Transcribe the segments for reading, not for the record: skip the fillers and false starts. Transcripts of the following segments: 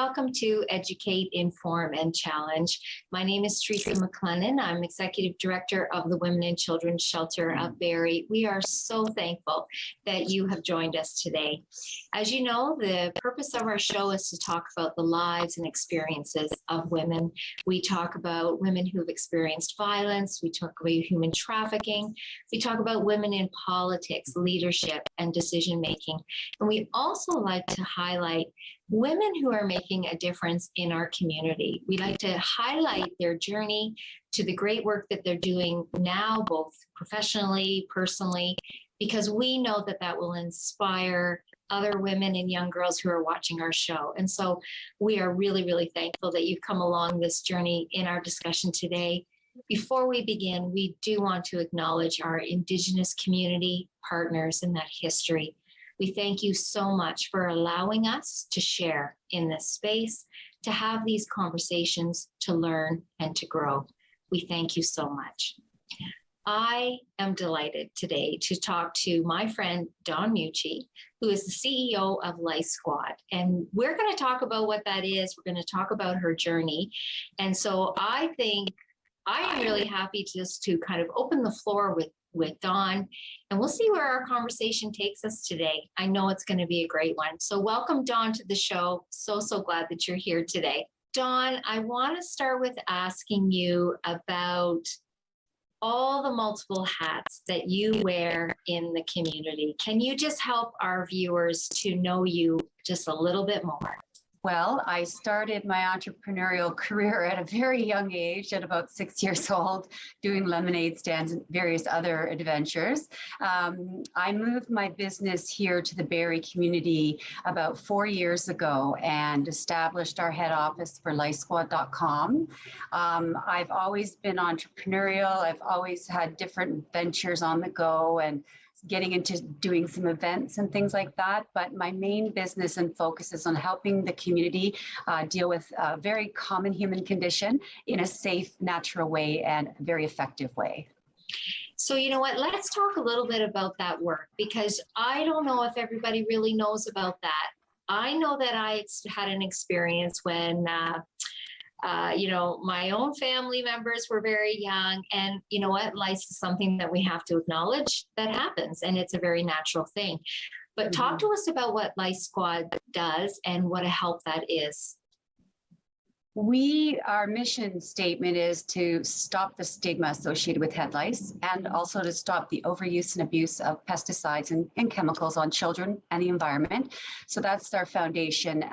Welcome to Educate, Inform, and Challenge. My name is Teresa MacLennan. I'm Executive Director of the Women and Children's Shelter of Barrie. We are so thankful that you have joined us today. As you know, the purpose of our show is to talk about the lives and experiences of women. We talk about women who have experienced violence. We talk about human trafficking. We talk about women in politics, leadership, and decision making. And we also like to highlight women who are making a difference in our community. We like to highlight their journey to the great work that they're doing now, both professionally, personally, because we know that that will inspire other women and young girls who are watching our show. And so we are really, really thankful that you've come along this journey in our discussion today. Before we begin, we do want to acknowledge our Indigenous community partners in that history. We thank you so much for allowing us to share in this space, to have these conversations, to learn and to grow. We thank you so much. I am delighted today to talk to my friend, Dawn Mucci, who is the CEO of Lice Squad. And we're going to talk about what that is. We're going to talk about her journey. And so I think I am really happy just to kind of open the floor with Dawn, and we'll see where our conversation takes us today. I know it's going to be a great one. So welcome, Dawn, to the show. So glad that you're here today. Dawn, I want to start with asking you about all the multiple hats that you wear in the community. Can you just help our viewers to know you just a little bit more? Well, I started my entrepreneurial career at a very young age, at about 6 years old, doing lemonade stands and various other adventures. I moved my business here to the Barrie community about 4 years ago and established our head office for licesquad.com. I've always been entrepreneurial. I've always had different ventures on the go and getting into doing some events and things like that. But my main business and focus is on helping the community deal with a very common human condition in a safe, natural way and very effective way. So you know what, let's talk a little bit about that work, because I don't know if everybody really knows about that. I know that I had an experience when my own family members were very young, and you know what, lice is something that we have to acknowledge that happens, and it's a very natural thing. But talk to us about what Lice Squad does and what a help that is. Our mission statement is to stop the stigma associated with head lice, and also to stop the overuse and abuse of pesticides and chemicals on children and the environment. So that's our foundation.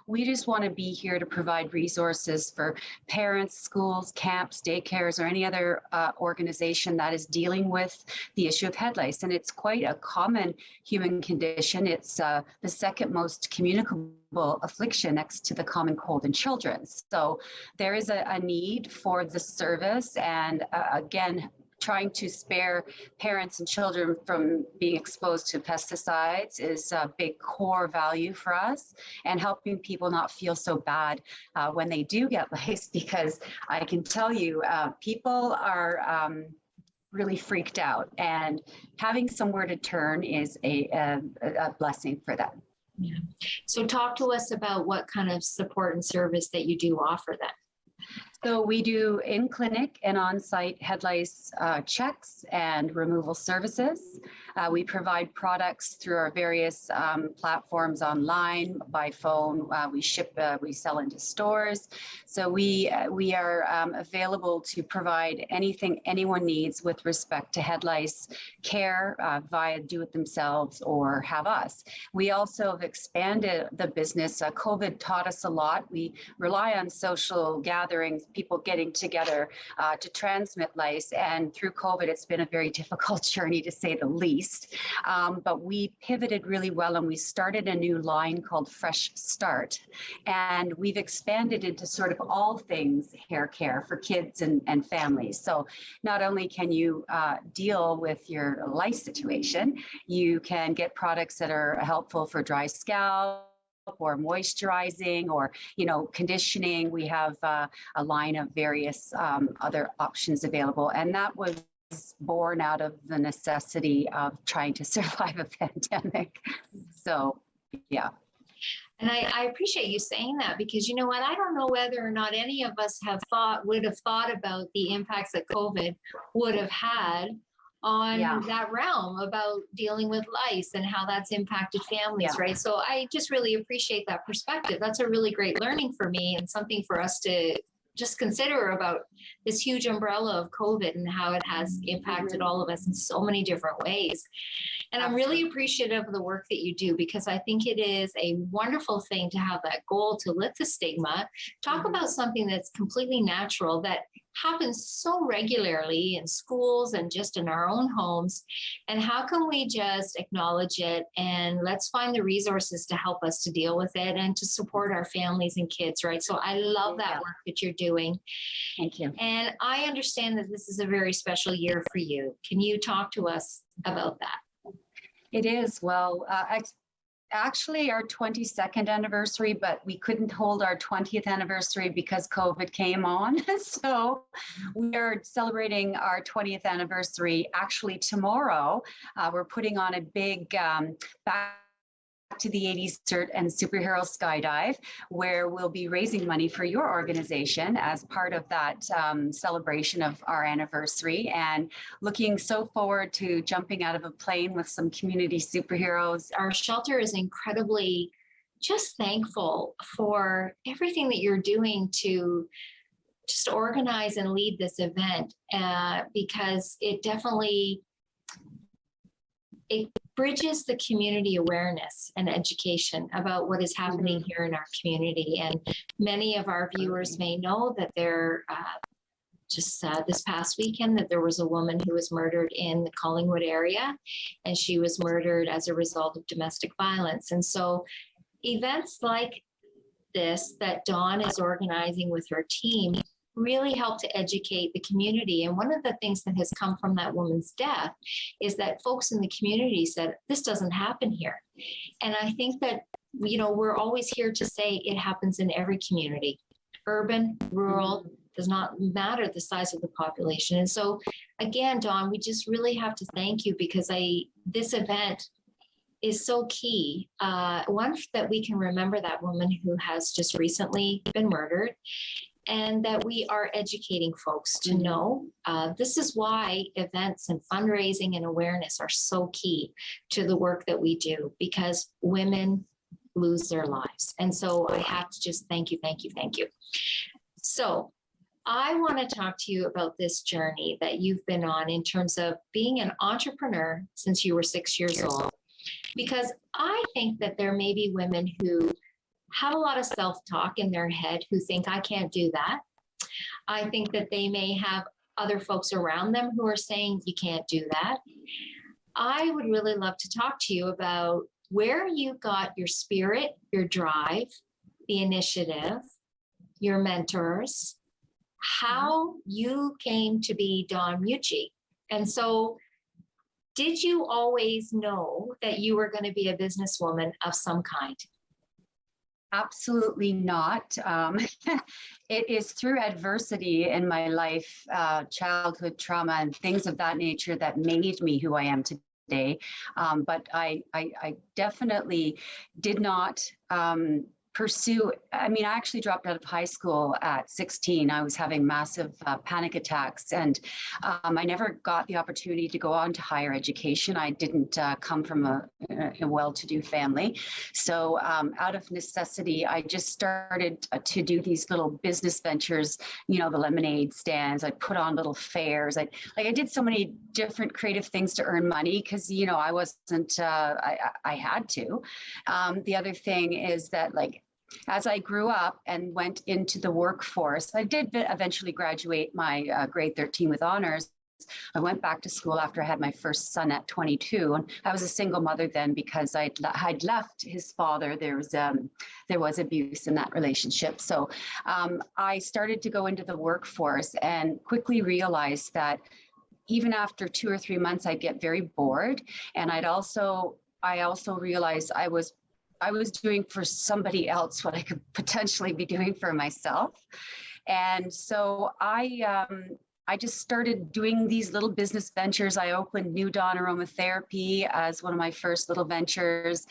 We just want to be here to provide resources for parents, schools, camps, daycares, or any other organization that is dealing with the issue of head lice. And it's quite a common human condition. It's the second most communicable affliction next to the common cold in children. So there is a need for the service, and again, trying to spare parents and children from being exposed to pesticides is a big core value for us, and helping people not feel so bad when they do get lice, because I can tell you people are really freaked out, and having somewhere to turn is a blessing for them. Yeah. So talk to us about what kind of support and service that you do offer them. So we do in-clinic and on-site head lice checks and removal services. We provide products through our various platforms online, by phone. We ship, we sell into stores. So we are available to provide anything anyone needs with respect to head lice care via do-it-themselves or have us. We also have expanded the business. COVID taught us a lot. We rely on social gatherings, people getting together to transmit lice. And through COVID, it's been a very difficult journey, to say the least. But we pivoted really well, and we started a new line called Fresh Start. And we've expanded into sort of all things hair care for kids and families. So not only can you deal with your lice situation, you can get products that are helpful for dry scalp, or moisturizing, or conditioning. We have a line of various other options available, and that was born out of the necessity of trying to survive a pandemic. So yeah. And I appreciate you saying that, because you know what? I don't know whether or not any of us would have thought about the impacts that COVID would have had Yeah, on that realm about dealing with lice and how that's impacted families, yeah. right? So I just really appreciate that perspective. That's a really great learning for me, and something for us to just consider about this huge umbrella of COVID and how it has impacted all of us in so many different ways. And I'm really Absolutely. appreciative of the work that you do, because I think it is a wonderful thing to have that goal to lift the stigma, talk about something that's completely natural that happens so regularly in schools and just in our own homes. And how can we just acknowledge it, and let's find the resources to help us to deal with it and to support our families and kids, right? So I love that Yeah, work that you're doing. thank you. And I understand that this is a very special year for you. Can you talk to us about that? It is. Well, it's actually our 22nd anniversary, but we couldn't hold our 20th anniversary because COVID came on. So we are celebrating our 20th anniversary actually tomorrow. We're putting on a big back to the 80s cert and superhero skydive, where we'll be raising money for your organization as part of that celebration of our anniversary, and looking so forward to jumping out of a plane with some community superheroes. Our shelter is incredibly just thankful for everything that you're doing to just organize and lead this event, because it bridges the community awareness and education about what is happening here in our community. And many of our viewers may know that this past weekend, that there was a woman who was murdered in the Collingwood area, and she was murdered as a result of domestic violence. And so events like this that Dawn is organizing with her team really help to educate the community. And one of the things that has come from that woman's death is that folks in the community said, this doesn't happen here. And I think that, we're always here to say it happens in every community, urban, rural, does not matter the size of the population. And so again, Dawn, we just really have to thank you, because this event is so key. One, that we can remember that woman who has just recently been murdered, and that we are educating folks to know this is why events and fundraising and awareness are so key to the work that we do, because women lose their lives. And so I have to just thank you, thank you, thank you. So I want to talk to you about this journey that you've been on in terms of being an entrepreneur since you were 6 years old, because I think that there may be women who have a lot of self-talk in their head, who think, I can't do that. I think that they may have other folks around them who are saying, you can't do that. I would really love to talk to you about where you got your spirit, your drive, the initiative, your mentors, how you came to be Dawn Mucci. And so, did you always know that you were going to be a businesswoman of some kind? Absolutely not. It is through adversity in my life, childhood trauma and things of that nature, that made me who I am today. But I definitely did not pursue. I mean, I actually dropped out of high school at 16. I was having massive panic attacks, and I never got the opportunity to go on to higher education. I didn't come from a well-to-do family. So out of necessity, I just started to do these little business ventures, the lemonade stands. I put on little fairs. I did so many different creative things to earn money, because, I wasn't, I had to. The other thing is that, as I grew up and went into the workforce, I did eventually graduate my grade 13 with honors. I went back to school after I had my first son at 22, and I was a single mother then, because I'd left his father. There was abuse in that relationship. So I started to go into the workforce, and quickly realized that even after 2 or 3 months, I'd get very bored. And I also realized I was doing for somebody else what I could potentially be doing for myself. And so I I just started doing these little business ventures. I opened New Dawn Aromatherapy as one of my first little ventures.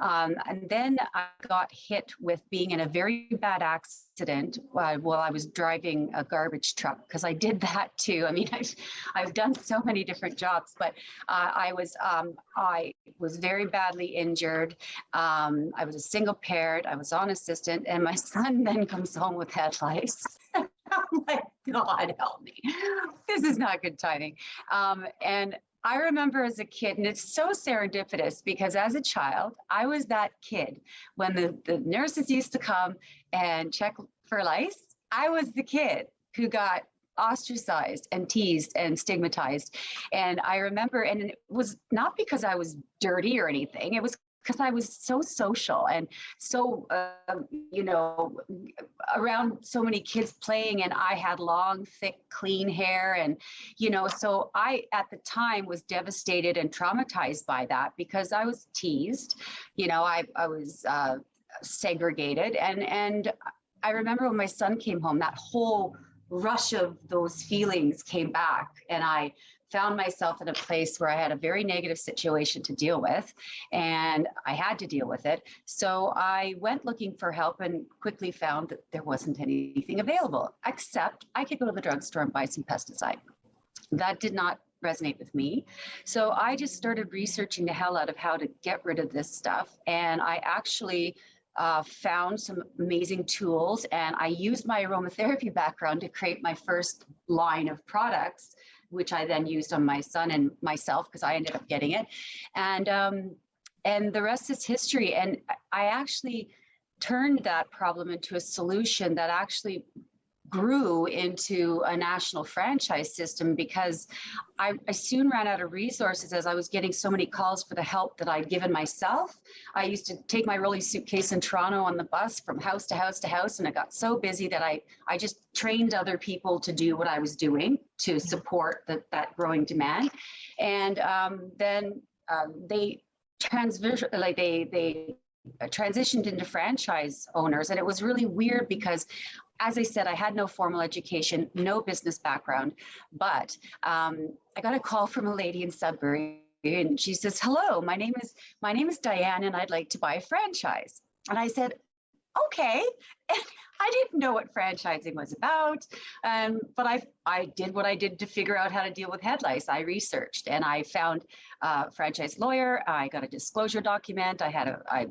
And then I got hit with being in a very bad accident while I was driving a garbage truck, because I did that too. I mean, I've done so many different jobs, but I was very badly injured. I was a single parent. I was on assistant, and my son then comes home with head lice. I'm like, God help me. This is not good timing. And I remember as a kid, and it's so serendipitous because as a child, I was that kid when the nurses used to come and check for lice. I was the kid who got ostracized and teased and stigmatized. And I remember, and it was not because I was dirty or anything. It was because I was so social and so, around so many kids playing, and I had long, thick, clean hair. And, so I, at the time, was devastated and traumatized by that because I was teased, I was segregated. And I remember when my son came home, that whole rush of those feelings came back, and I found myself in a place where I had a very negative situation to deal with, and I had to deal with it. So I went looking for help and quickly found that there wasn't anything available, except I could go to the drugstore and buy some pesticide. That did not resonate with me. So I just started researching the hell out of how to get rid of this stuff. And I actually found some amazing tools, and I used my aromatherapy background to create my first line of products, which I then used on my son and myself because I ended up getting it. And the rest is history. And I actually turned that problem into a solution that actually grew into a national franchise system because I soon ran out of resources as I was getting so many calls for the help that I'd given myself. I used to take my rolly suitcase in Toronto on the bus from house to house to house, and I got so busy that I just trained other people to do what I was doing to support that growing demand. And then they transitioned into franchise owners, and it was really weird because, as I said, I had no formal education, no business background, but I got a call from a lady in Sudbury, and she says, "Hello, my name is Diane, and I'd like to buy a franchise." And I said, "Okay." And I didn't know what franchising was about, but I did what I did to figure out how to deal with head lice. I researched, and I found a franchise lawyer. I got a disclosure document. I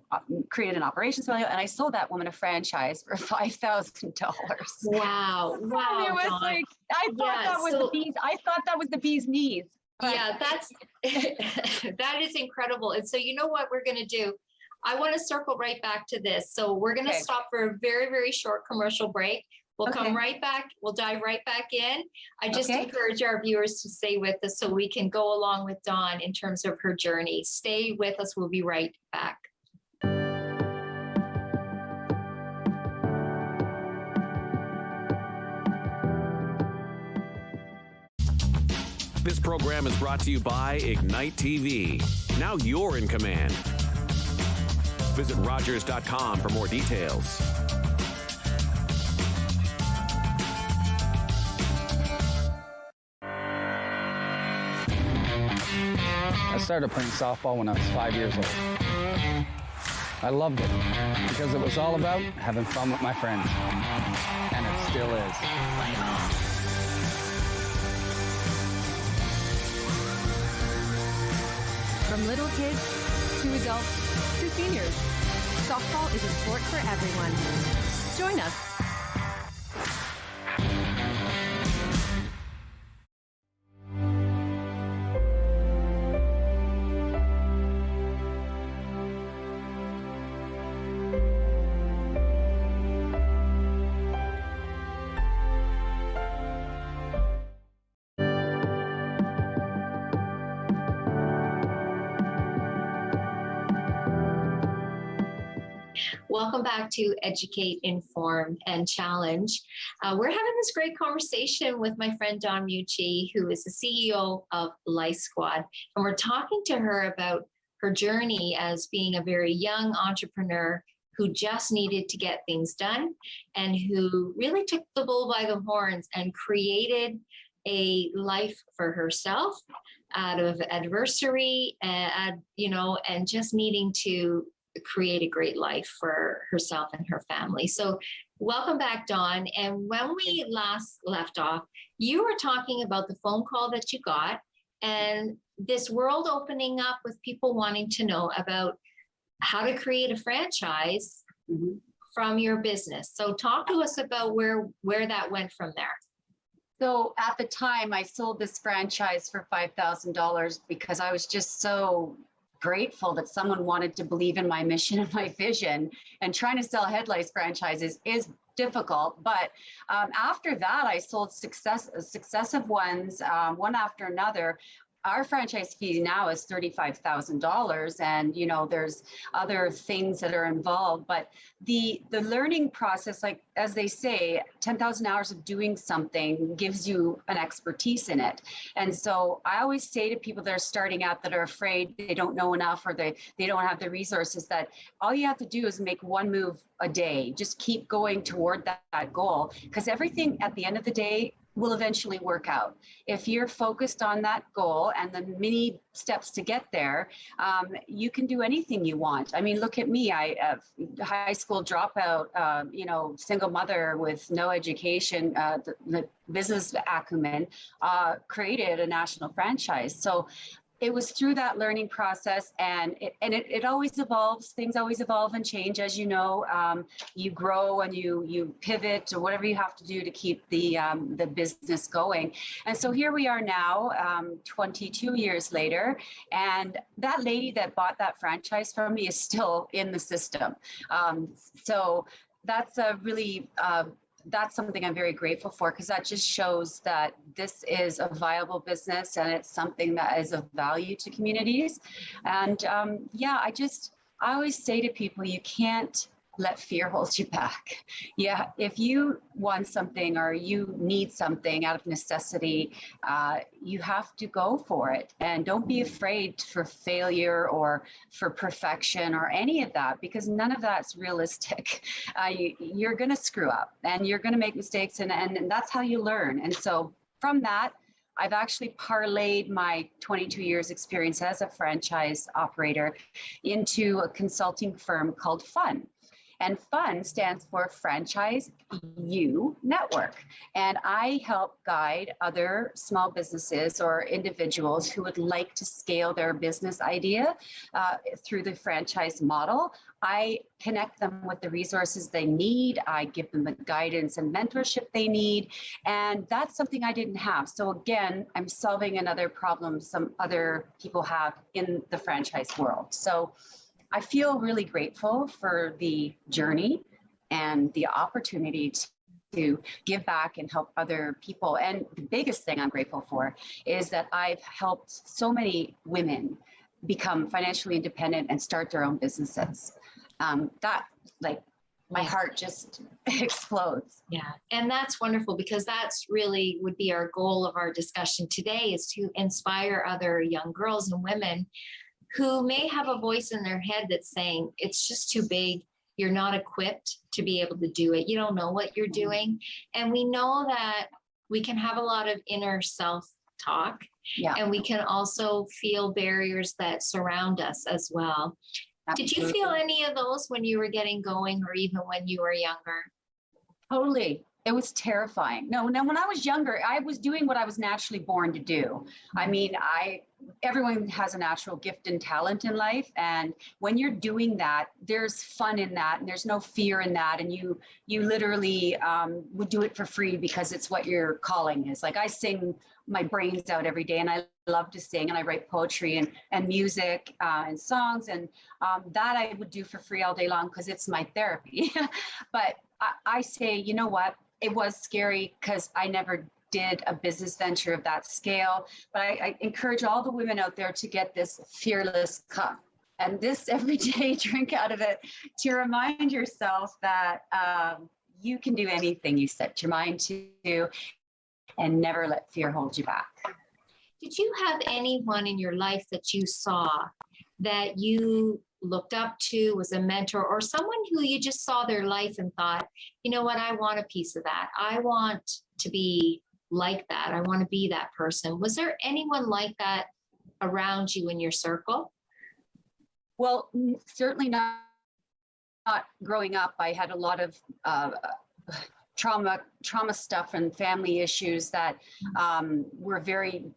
created an operations manual, and I sold that woman a franchise for $5,000. Wow. Wow. And it was Dawn. like, I thought that was the bee's knees. Yeah, that is incredible. And so you know what we're going to do? I want to circle right back to this. So we're going to stop for a very, very short commercial break. We'll come right back. We'll dive right back in. I just encourage our viewers to stay with us so we can go along with Dawn in terms of her journey. Stay with us. We'll be right back. This program is brought to you by Ignite TV. Now you're in command. Visit Rogers.com for more details. I started playing softball when I was 5 years old. I loved it because it was all about having fun with my friends. And it still is. From little kids to adults to seniors, softball is a sport for everyone. Join us. Welcome back to Educate, Inform, and Challenge. We're having this great conversation with my friend Dawn Mucci, who is the CEO of Lice Squad. And we're talking to her about her journey as being a very young entrepreneur who just needed to get things done and who really took the bull by the horns and created a life for herself out of adversity and, and just needing to create a great life for herself and her family. So welcome back, Dawn. And when we last left off, you were talking about the phone call that you got and this world opening up with people wanting to know about how to create a franchise from your business. So talk to us about where that went from there. So at the time, I sold this franchise for $5,000 because I was just so grateful that someone wanted to believe in my mission and my vision. And trying to sell head lice franchises is difficult. But after that, I sold successive ones, one after another. Our franchise fee now is $35,000, and there's other things that are involved. But the learning process, like as they say, 10,000 hours of doing something gives you an expertise in it. And so I always say to people that are starting out that are afraid they don't know enough or they don't have the resources, that all you have to do is make one move a day. Just keep going toward that goal, because everything at the end of the day will eventually work out. If you're focused on that goal and the many steps to get there, you can do anything you want. I mean, look at me, I high school dropout, single mother with no education, the business acumen, created a national franchise. So it was through that learning process, and it always evolves. Things always evolve and change, as you know. You grow and you pivot or whatever you have to do to keep the business going. And so here we are now, 22 years later, and that lady that bought that franchise from me is still in the system. So that's a really that's something I'm very grateful for, because that just shows that this is a viable business and it's something that is of value to communities. And I always say to people, you can't let fear hold you back. Yeah, if you want something or you need something out of necessity, you have to go for it. And don't be afraid for failure or for perfection or any of that, because none of that's realistic. You're going to screw up and you're going to make mistakes, and that's how you learn. And so from that, I've actually parlayed my 22 years experience as a franchise operator into a consulting firm called FUN. And FUN stands for Franchise U Network. And I help guide other small businesses or individuals who would like to scale their business idea through the franchise model. I connect them with the resources they need. I give them the guidance and mentorship they need. And that's something I didn't have. So again, I'm solving another problem some other people have in the franchise world. So I feel really grateful for the journey and the opportunity to give back and help other people. And the biggest thing I'm grateful for is that I've helped so many women become financially independent and start their own businesses. My heart just explodes. Yeah, and that's wonderful, because that's really would be our goal of our discussion today, is to inspire other young girls and women who may have a voice in their head that's saying, it's just too big. You're not equipped to be able to do it. You don't know what you're doing. And we know that we can have a lot of inner self-talk, and we can also feel barriers that surround us as well. Absolutely. Did you feel any of those when you were getting going, or even when you were younger? Totally. It was terrifying. No, when I was younger, I was doing what I was naturally born to do. I mean, everyone has a natural gift and talent in life. And when you're doing that, there's fun in that, and there's no fear in that. And you literally would do it for free because it's what your calling is. Like, I sing my brains out every day, and I love to sing, and I write poetry and music and songs. And that I would do for free all day long because it's my therapy. But I say, you know what? It was scary because I never did a business venture of that scale. But I encourage all the women out there to get this fearless cup and this every day, drink out of it, to remind yourself that you can do anything you set your mind to, and never let fear hold you back. Did you have anyone in your life that you saw that you looked up to, was a mentor, or someone who you just saw their life and thought, you know what, I want a piece of that. I want to be like that. I want to be that person. Was there anyone like that around you in your circle? Well, certainly not growing up. I had a lot of trauma stuff and family issues that were very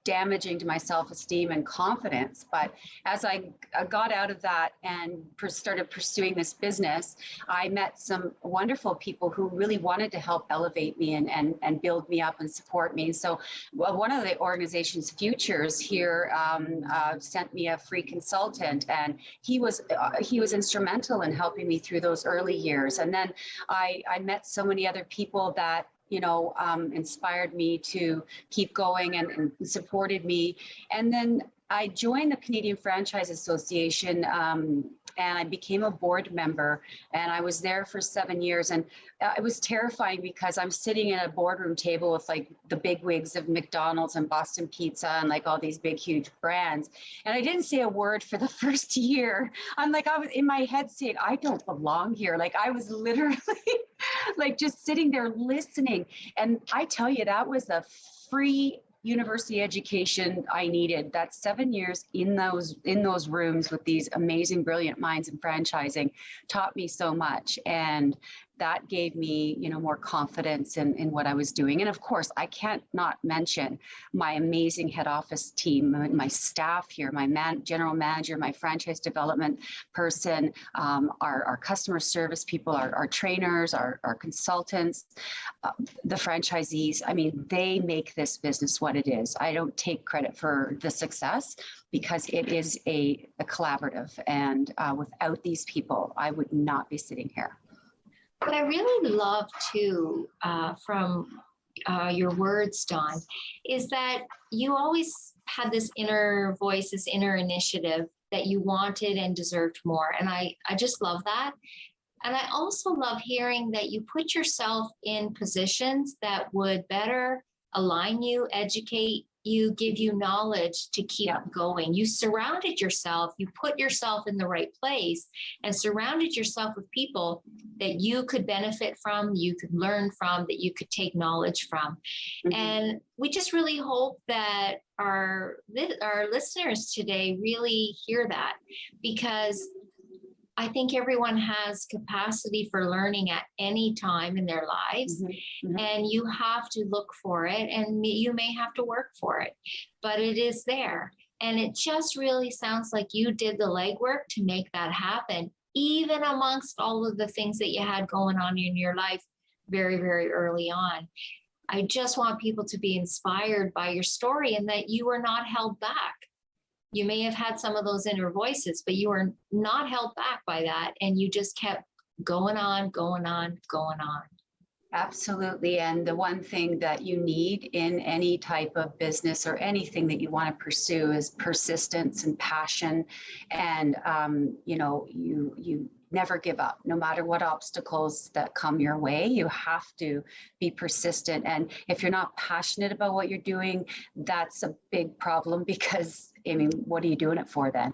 damaging to my self-esteem and confidence. But as I got out of that and started pursuing this business, I met some wonderful people who really wanted to help elevate me and build me up and support me. So one of the organization's futures here sent me a free consultant, and he was instrumental in helping me through those early years. And then I met so many other people that inspired me to keep going and supported me. And then I joined the Canadian Franchise Association and I became a board member, and I was there for 7 years. And it was terrifying because I'm sitting at a boardroom table with like the big wigs of McDonald's and Boston Pizza and like all these big, huge brands. And I didn't say a word for the first year. I was in my head saying, I don't belong here. Like I was literally like just sitting there listening. And I tell you, that was a free university education I needed. That 7 years in those rooms with these amazing, brilliant minds in franchising taught me so much. And that gave me, more confidence in what I was doing. And of course, I can't not mention my amazing head office team, my staff here, my general manager, my franchise development person, our customer service people, our trainers, our consultants, the franchisees. I mean, they make this business what it is. I don't take credit for the success because it is a collaborative. And without these people, I would not be sitting here. What I really love too from your words, Dawn, is that you always had this inner voice, this inner initiative that you wanted and deserved more. And I just love that. And I also love hearing that you put yourself in positions that would better align you, educate you, give you knowledge to keep going. You surrounded yourself, you put yourself in the right place and surrounded yourself with people that you could benefit from, you could learn from, that you could take knowledge from. Mm-hmm. And we just really hope that our listeners today really hear that, because I think everyone has capacity for learning at any time in their lives, mm-hmm. and you have to look for it, and you may have to work for it, but it is there. And it just really sounds like you did the legwork to make that happen, even amongst all of the things that you had going on in your life very, very early on. I just want people to be inspired by your story and that you were not held back. You may have had some of those inner voices, but you were not held back by that. And you just kept going on, going on, going on. Absolutely. And the one thing that you need in any type of business or anything that you want to pursue is persistence and passion. And, you never give up, no matter what obstacles that come your way. You have to be persistent. And if you're not passionate about what you're doing, that's a big problem, because what are you doing it for then?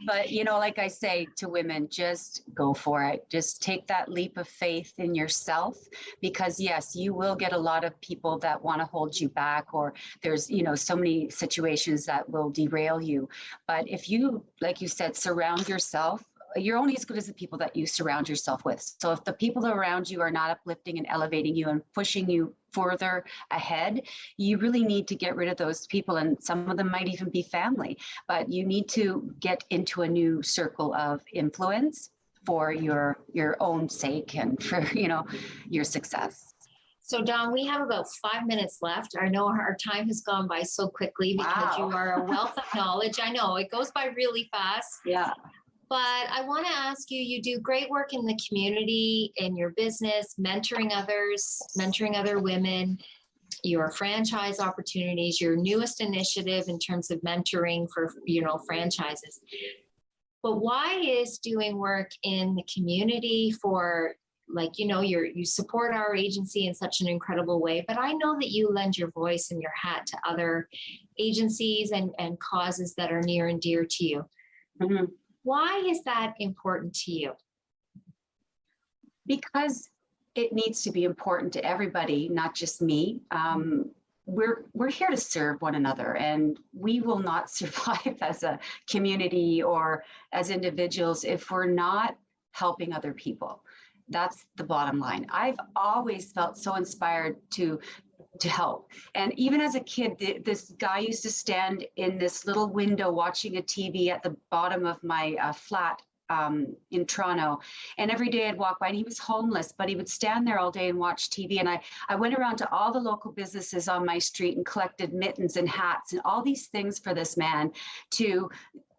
But, like I say to women, just go for it. Just take that leap of faith in yourself, because yes, you will get a lot of people that want to hold you back, or there's, so many situations that will derail you. But if you, like you said, surround yourself, you're only as good as the people that you surround yourself with. So if the people around you are not uplifting and elevating you and pushing you further ahead, you really need to get rid of those people. And some of them might even be family, but you need to get into a new circle of influence for your own sake and for, your success. So Dawn, we have about 5 minutes left. I know our time has gone by so quickly because you are a wealth of knowledge. I know it goes by really fast. Yeah. But I want to ask you, you do great work in the community, in your business, mentoring others, mentoring other women, your franchise opportunities, your newest initiative in terms of mentoring for, franchises. But why is doing work in the community for, you support our agency in such an incredible way, but I know that you lend your voice and your hat to other agencies and causes that are near and dear to you. Mm-hmm. Why is that important to you? Because it needs to be important to everybody, not just me. We're here to serve one another, and we will not survive as a community or as individuals if we're not helping other people. That's the bottom line. I've always felt so inspired to help. And even as a kid, this guy used to stand in this little window watching a TV at the bottom of my flat in Toronto. And every day I'd walk by, and he was homeless, but he would stand there all day and watch TV. And I went around to all the local businesses on my street and collected mittens and hats and all these things for this man to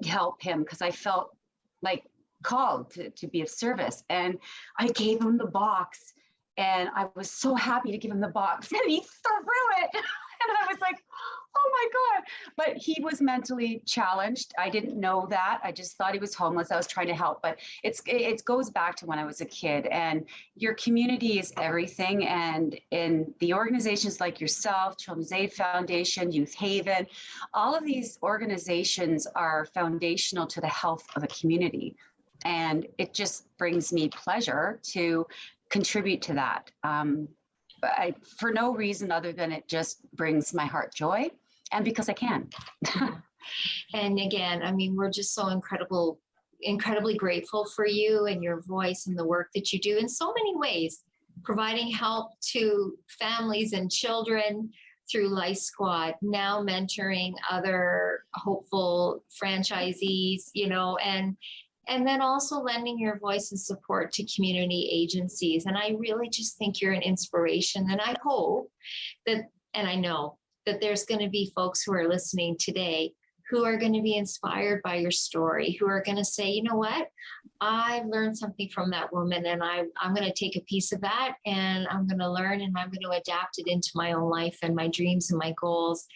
help him, because I felt like called to be of service. And I gave him the box, and I was so happy to give him the box, and he threw it. And I was like, oh my God. But he was mentally challenged. I didn't know that. I just thought he was homeless. I was trying to help. But it goes back to when I was a kid, and your community is everything. And in the organizations like yourself, Children's Aid Foundation, Youth Haven, all of these organizations are foundational to the health of a community. And it just brings me pleasure to contribute to that. For no reason other than it just brings my heart joy, and because I can. And again, I mean, we're just so incredibly grateful for you and your voice and the work that you do in so many ways, providing help to families and children through Lice Squad, now mentoring other hopeful franchisees, and then also lending your voice and support to community agencies. And I really just think you're an inspiration. And I hope that, and I know that there's going to be folks who are listening today who are going to be inspired by your story, who are going to say, you know what, I learned something from that woman, and I'm going to take a piece of that, and I'm going to learn, and I'm going to adapt it into my own life and my dreams and my goals.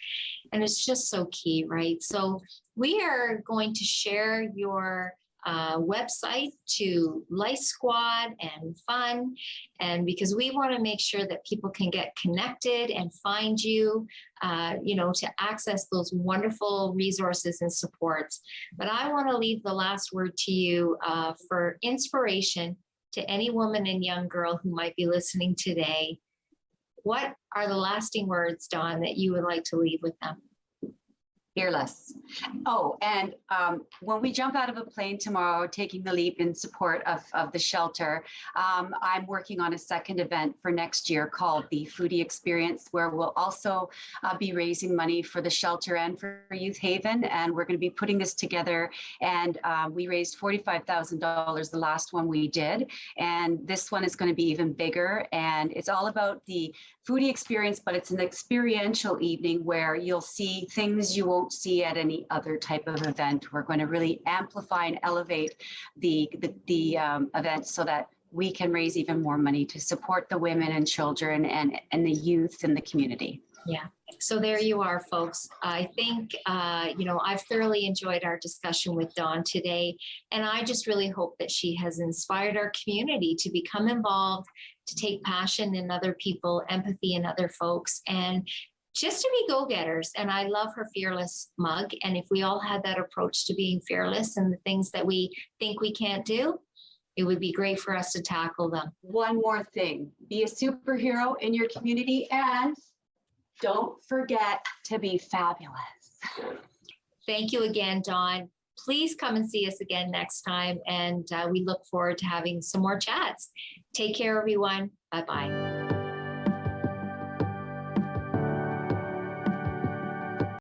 And it's just so key, right? So we are going to share your website to Lice Squad and Fun, and because we want to make sure that people can get connected and find you, to access those wonderful resources and supports. But I want to leave the last word to you for inspiration to any woman and young girl who might be listening today. What are the lasting words, Dawn, that you would like to leave with them? Fearless. Oh, and when we jump out of a plane tomorrow, taking the leap in support of the shelter, I'm working on a second event for next year called the Foodie Experience, where we'll also be raising money for the shelter and for Youth Haven. And we're going to be putting this together. And we raised $45,000 the last one we did. And this one is going to be even bigger. And it's all about the foodie experience, but it's an experiential evening where you'll see things you won't see at any other type of event. We're going to really amplify and elevate the event so that we can raise even more money to support the women and children and the youth in the community. Yeah. So there you are, folks. I think, I've thoroughly enjoyed our discussion with Dawn today. And I just really hope that she has inspired our community to become involved, to take passion in other people, empathy in other folks, and just to be go-getters. And I love her fearless mug. And if we all had that approach to being fearless and the things that we think we can't do, it would be great for us to tackle them. One more thing, be a superhero in your community, and don't forget to be fabulous. Thank you again, Dawn. Please come and see us again next time. And we look forward to having some more chats. Take care, everyone. Bye-bye.